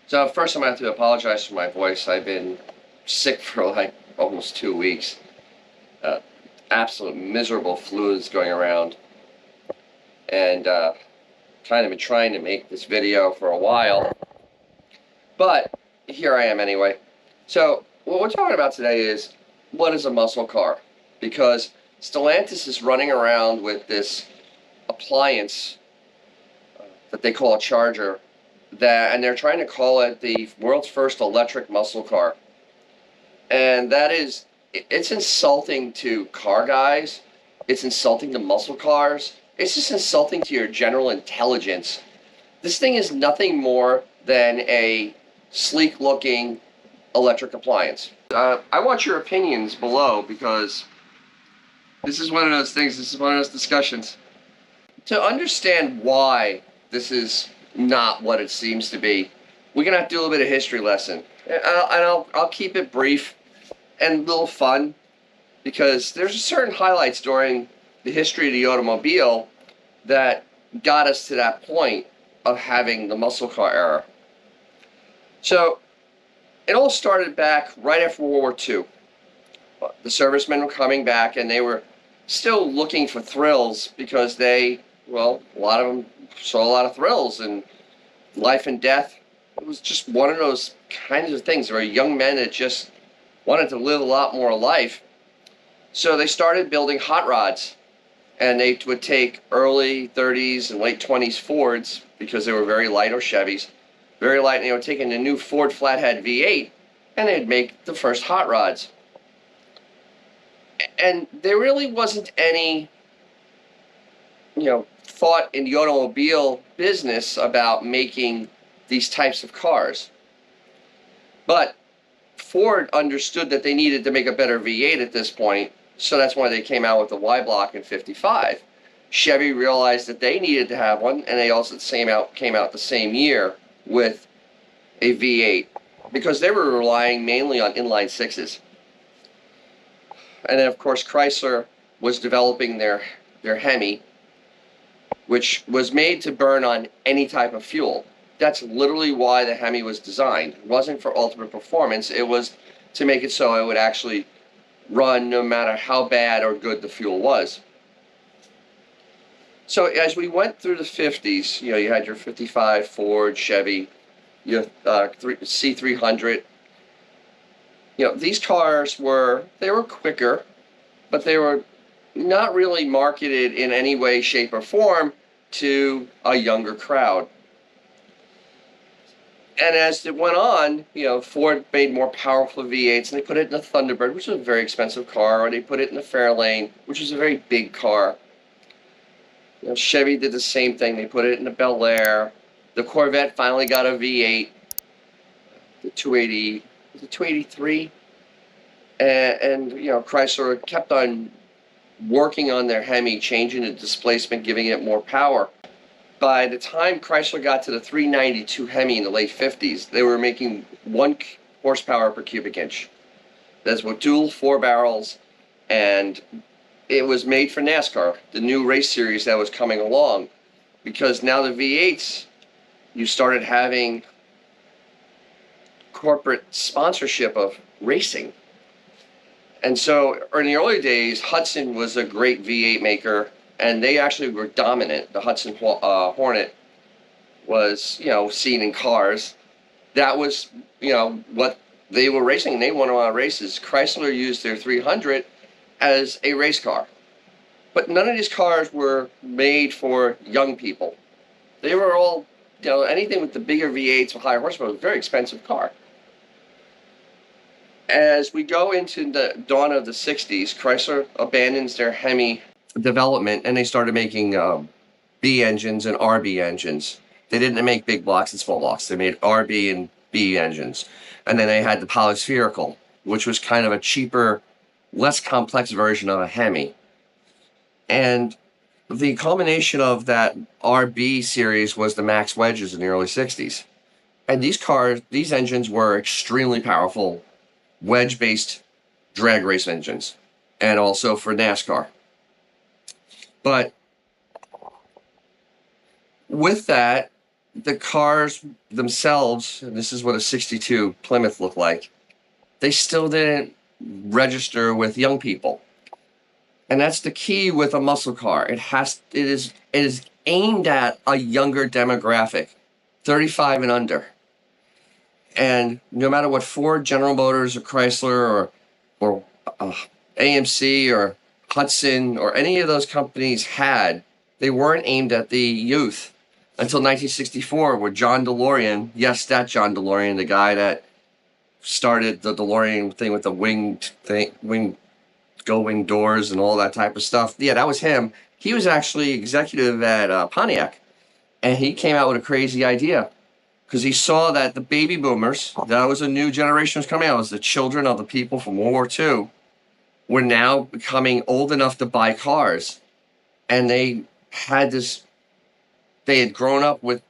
So first I'm going to have to apologize for my voice. I've been sick for like almost 2 weeks. Uh, Absolute miserable fluids going around. And kind of been trying to make this video for a while. But here I am anyway. So what we're talking about today is, what is a muscle car? Because Stellantis is running around with this appliance that they call a charger, and they're trying to call it the world's first electric muscle car. And that is, it's insulting to car guys. It's insulting to muscle cars. It's just insulting to your general intelligence. This thing is nothing more than a sleek-looking electric appliance. I want your opinions below, because this is one of those things, this is one of those discussions. To understand why this is not what it seems to be, we're going to have to do a little bit of history lesson. And I'll keep it brief and a little fun, because there's certain highlights during the history of the automobile that got us to that point of having the muscle car era. So it all started back right after World War II. The servicemen were coming back, and they were still looking for thrills, because a lot of them saw a lot of thrills, and life and death, it was just one of those kinds of things. There were young men that just wanted to live a lot more life. So they started building hot rods, and they would take early 30s and late 20s Fords, because they were very light, or Chevys, very light, and they were taking the new Ford flathead V8, and they'd make the first hot rods. And there really wasn't any, thought in the automobile business about making these types of cars. But Ford understood that they needed to make a better V8 at this point, so that's why they came out with the Y block in '55. Chevy realized that they needed to have one, and they also came out the same year with a V8, because they were relying mainly on inline sixes. And then, of course, Chrysler was developing their Hemi, which was made to burn on any type of fuel. That's literally why the Hemi was designed. It wasn't for ultimate performance. It was to make it so it would actually run no matter how bad or good the fuel was. So as we went through the 50s, you had your 55 Ford, Chevy, your C300. These cars were quicker, but they were not really marketed in any way, shape, or form to a younger crowd. And as it went on, Ford made more powerful V8s, and they put it in the Thunderbird, which was a very expensive car, or they put it in the Fairlane, which was a very big car. Chevy did the same thing. They put it in the Bel Air. The Corvette finally got a V8, the 280, was it 283? And Chrysler kept on working on their Hemi, changing the displacement, giving it more power. By the time Chrysler got to the 392 Hemi in the late 50s, they were making 1 horsepower per cubic inch. That's with dual 4 barrels, and it was made for NASCAR, the new race series that was coming along, because now the V8s, you started having corporate sponsorship of racing. And so in the early days, Hudson was a great V8 maker, and they actually were dominant. The Hudson Hornet was, seen in cars. That was, what they were racing. They won a lot of races. Chrysler used their 300 as a race car. But none of these cars were made for young people. They were all, anything with the bigger V8s with higher horsepower was a very expensive car. As we go into the dawn of the 60s, Chrysler abandons their Hemi development, and they started making B engines and RB engines. They didn't make big blocks and small blocks. They made RB and B engines. And then they had the polyspherical, which was kind of a cheaper, less complex version of a Hemi. And the culmination of that RB series was the Max wedges in the early 60s. And these engines were extremely powerful, wedge-based drag race engines, and also for NASCAR. But with that, the cars themselves, and this is what a 62 Plymouth looked like, they still didn't register with young people. And that's the key with a muscle car. It is aimed at a younger demographic, 35 and under. And no matter what Ford, General Motors, or Chrysler, or AMC, or Hudson, or any of those companies had, they weren't aimed at the youth until 1964, where John DeLorean, yes, that John DeLorean, the guy that started the DeLorean thing with the wing doors and all that type of stuff. Yeah, that was him. He was actually executive at Pontiac, and he came out with a crazy idea because he saw that the baby boomers, that was a new generation was coming out, was the children of the people from World War II, were now becoming old enough to buy cars, and they had grown up with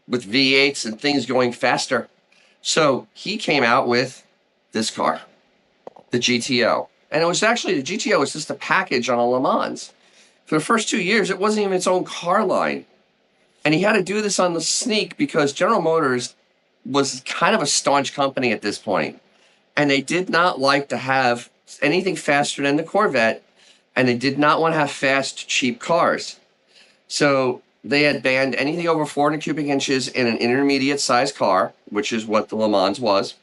V8s and things going faster. So he came out with this car, the GTO. And it was actually, the GTO was just a package on a Le Mans. For the first 2 years, it wasn't even its own car line. And he had to do this on the sneak because General Motors was kind of a staunch company at this point. And they did not like to have anything faster than the Corvette. And they did not want to have fast, cheap cars. So they had banned anything over 400 cubic inches in an intermediate sized car, which is what the Le Mans was.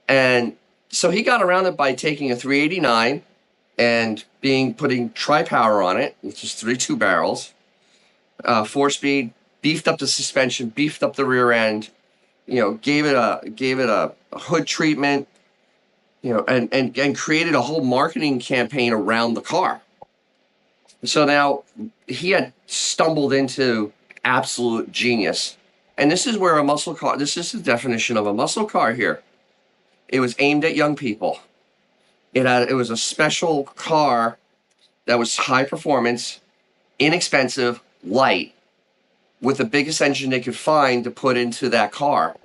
And so he got around it by taking a 389 and putting tri-power on it, which is 3.2 barrels, 4-speed, beefed up the suspension, beefed up the rear end, gave it a hood treatment, and created a whole marketing campaign around the car. So now he had stumbled into absolute genius. And this is where a muscle car, this is the definition of a muscle car here. It was aimed at young people. It was a special car that was high performance, inexpensive, light, with the biggest engine they could find to put into that car.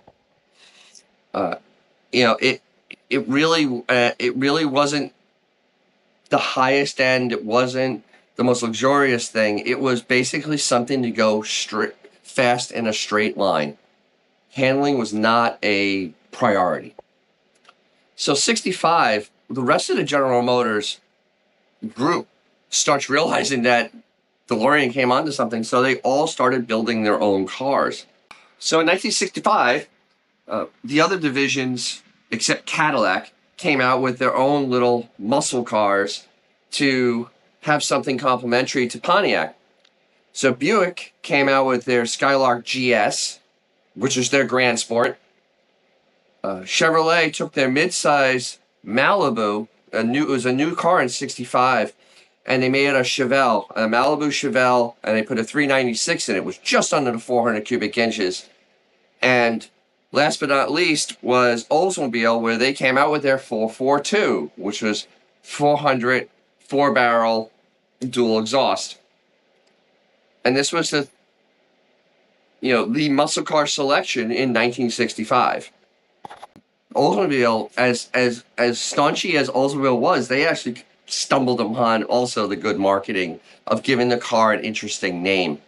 It really wasn't the highest end. It wasn't the most luxurious thing. It was basically something to go fast in a straight line. Handling was not a priority. So 65, the rest of the General Motors group starts realizing that DeLorean came onto something, so they all started building their own cars. So in 1965, the other divisions, except Cadillac, came out with their own little muscle cars to have something complementary to Pontiac. So Buick came out with their Skylark GS, which is their Grand Sport. Chevrolet took their midsize Malibu, it was a new car in 65, and they made it a Malibu Chevelle, and they put a 396 in it. It was just under the 400 cubic inches. And last but not least was Oldsmobile, where they came out with their 442, which was 400 4-barrel dual exhaust. And this was the muscle car selection in 1965. Oldsmobile, as staunchy as Oldsmobile was, they actually stumbled upon also the good marketing of giving the car an interesting name,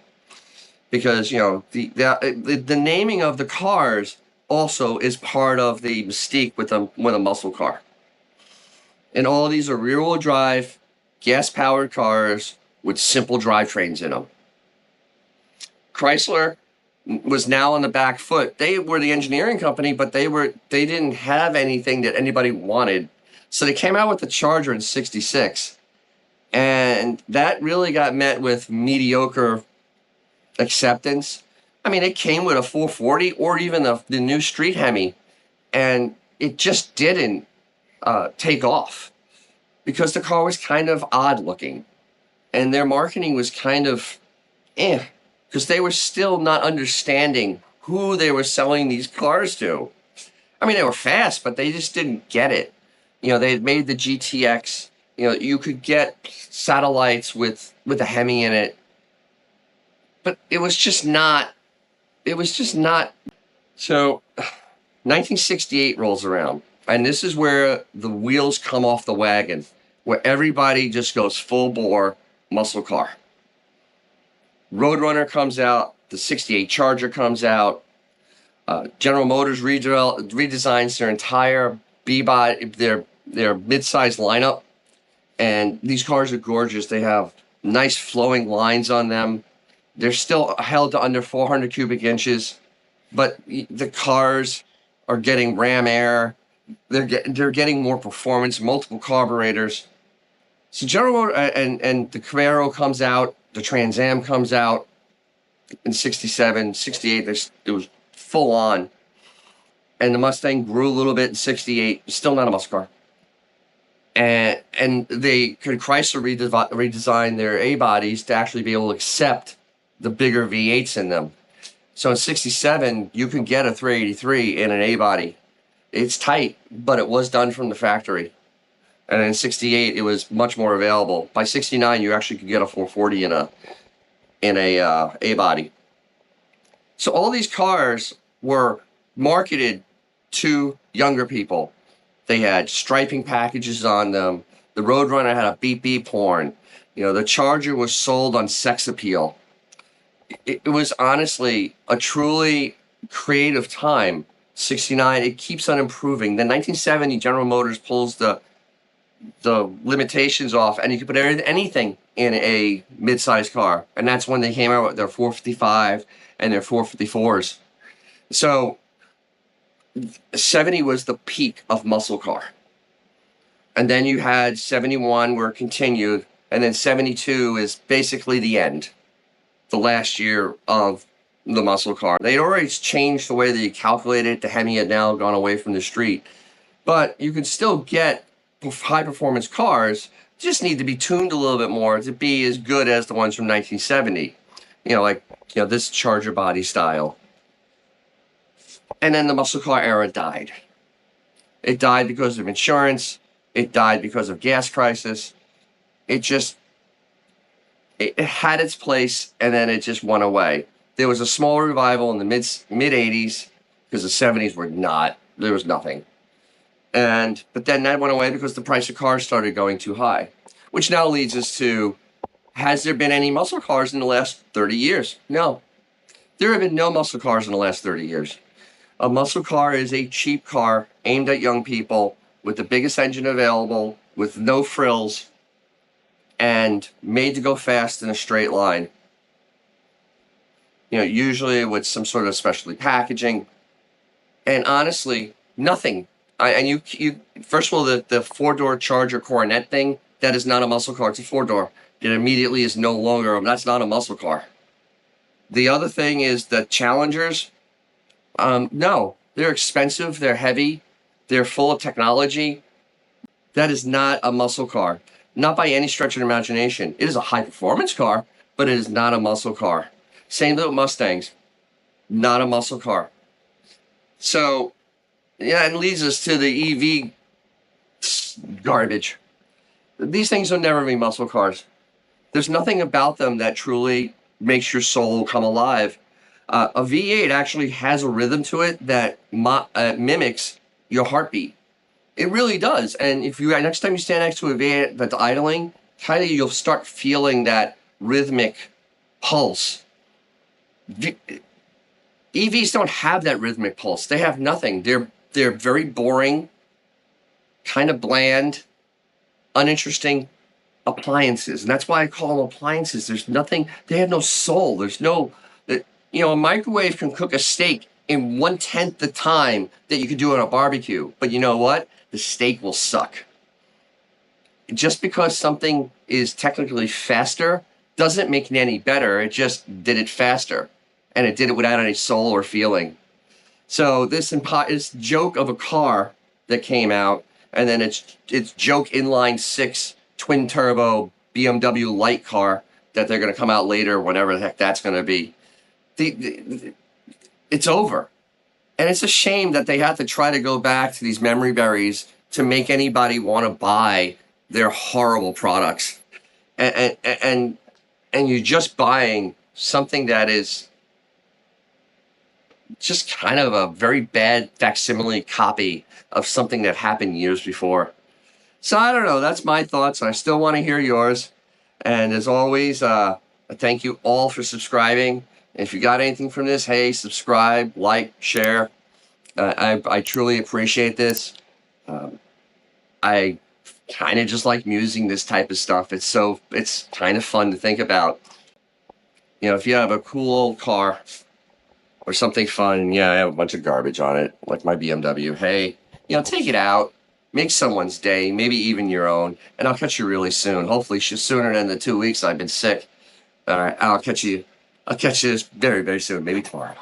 because the naming of the cars also is part of the mystique with a muscle car. And all of these are rear-wheel drive, gas-powered cars with simple drivetrains in them. Chrysler was now on the back foot. They were the engineering company, but they didn't have anything that anybody wanted. So they came out with the Charger in 66. And that really got met with mediocre acceptance. I mean, it came with a 440 or even the new Street Hemi, and it just didn't take off because the car was kind of odd looking. And their marketing was kind of because they were still not understanding who they were selling these cars to. I mean, they were fast, but they just didn't get it. They had made the GTX. You could get satellites with a Hemi in it, but it was just not. So 1968 rolls around, and this is where the wheels come off the wagon, where everybody just goes full bore muscle car. Roadrunner comes out, The 68 Charger comes out. General Motors redesigns their entire B-body, their mid-size lineup. And these cars are gorgeous. They have nice flowing lines on them. They're still held to under 400 cubic inches, but the cars are getting ram air. They're getting more performance, multiple carburetors. So General Motors and the Camaro comes out, the Trans Am comes out in 67, 68. It was full on, and the Mustang grew a little bit in 68. Still not a muscle car. And Chrysler redesigned their A bodies to actually be able to accept the bigger V8s in them. So in 67, you can get a 383 in an A body. It's tight, but it was done from the factory. And in 68, it was much more available. By 69, you actually could get a 440 in a A body. So all these cars were marketed to younger people. They had striping packages on them. The Roadrunner had a beep beep horn. The Charger was sold on sex appeal. It was honestly a truly creative time. 69, it keeps on improving. Then 1970, General Motors pulls the limitations off, and you could put anything in a mid-sized car. And that's when they came out with their 455 and their 454s. So 70 was the peak of muscle car. And then you had 71 where it continued, and then 72 is basically the end, the last year of the muscle car. They'd already changed the way that you calculated it. The Hemi had now gone away from the street. But you could still get high-performance cars, just need to be tuned a little bit more to be as good as the ones from 1970. This Charger body style. And then the muscle car era died. It died because of insurance. It died because of gas crisis. It had its place, and then it just went away. There was a small revival in the mid 80s because the 70s were not. There was nothing. But then that went away because the price of cars started going too high, which now leads us to, has there been any muscle cars in the last 30 years? No. There have been no muscle cars in the last 30 years. A muscle car is a cheap car aimed at young people with the biggest engine available, with no frills, and made to go fast in a straight line. Usually with some sort of specialty packaging. And honestly, nothing. First of all, the four-door Charger Coronet thing, that is not a muscle car. It's a four-door. It immediately is no longer, that's not a muscle car. The other thing is the Challengers. No, they're expensive, they're heavy, they're full of technology. That is not a muscle car. Not by any stretch of the imagination. It is a high-performance car, but it is not a muscle car. Same with Mustangs. Not a muscle car. So, yeah, it leads us to the EV garbage. These things will never be muscle cars. There's nothing about them that truly makes your soul come alive. A V8 actually has a rhythm to it that mimics your heartbeat. It really does. And if next time you stand next to a V8 that's idling, you'll start feeling that rhythmic pulse. EVs don't have that rhythmic pulse. They have nothing. They're very boring, kind of bland, uninteresting appliances. And that's why I call them appliances. There's nothing, they have no soul. There's no, a microwave can cook a steak in 1/10 the time that you could do on a barbecue. But you know what? The steak will suck. Just because something is technically faster doesn't make it any better. It just did it faster. And it did it without any soul or feeling. So this joke of a car that came out, and then it's joke inline 6 twin turbo BMW light car that they're going to come out later, whenever the heck that's going to be. It's over. And it's a shame that they have to try to go back to these memory berries to make anybody want to buy their horrible products. And you're just buying something that is just kind of a very bad facsimile copy of something that happened years before. So I don't know. That's my thoughts. I still want to hear yours. And as always, thank you all for subscribing. If you got anything from this, hey, subscribe, like, share. I truly appreciate this. I kind of just like musing this type of stuff. It's kind of fun to think about. You know, if you have a cool old car or something fun, and yeah, I have a bunch of garbage on it, like my BMW. Hey, you know, take it out, make someone's day, maybe even your own, and I'll catch you really soon. Hopefully, sooner than the 2 weeks I've been sick. All right, I'll catch you very, very soon, maybe tomorrow.